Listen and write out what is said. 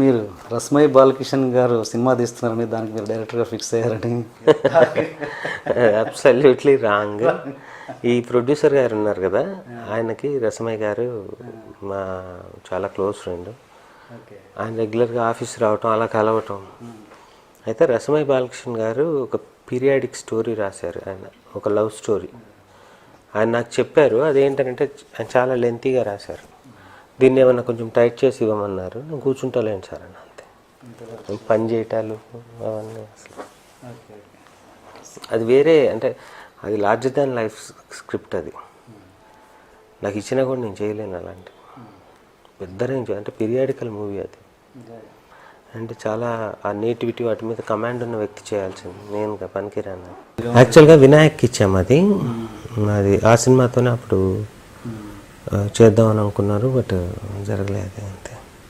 మీరు రస్మై బాలకిషన్ గారు సినిమా తీస్తున్నారని దానికి మీరు డైరెక్టర్గా ఫిక్స్ అయ్యారని. Absolutely wrong. ఈ ప్రొడ్యూసర్ గారు ఉన్నారు కదా, ఆయనకి రసమై గారు మా చాలా క్లోజ్ ఫ్రెండ్. ఆయన రెగ్యులర్గా ఆఫీస్ రావటం, అలా కలవటం. అయితే రసమై బాలకృష్ణ గారు ఒక పీరియాడిక్ స్టోరీ రాశారు, ఆయన ఒక లవ్ స్టోరీ. ఆయన నాకు చెప్పారు, అదేంటంటే ఆయన చాలా లెంతీగా రాశారు, దీన్ని ఏమన్నా కొంచెం టైట్ చేసి ఇవ్వమన్నారు. నేను కూర్చుంటాలేండి సార్ అని, అంతే. పని చేయటాలు అవన్నీ అసలు అది వేరే, అంటే అది లార్జర్ దాన్ లైఫ్ స్క్రిప్ట్. అది నాకు ఇచ్చినా కూడా నేను చేయలేను అలాంటి పెద్ద రేంజ్, అంటే పీరియాడికల్ మూవీ అది. అంటే చాలా ఆ నేటివిటీ వాటి మీద కమాండ్ ఉన్న వ్యక్తి చేయాల్సింది, నేను పనికిరాను. యాక్చువల్గా వినాయక్కి ఇచ్చాము అది. ఆ సినిమాతోనే అప్పుడు చేద్దామని అనుకున్నారు, బట్ జరగలేదు.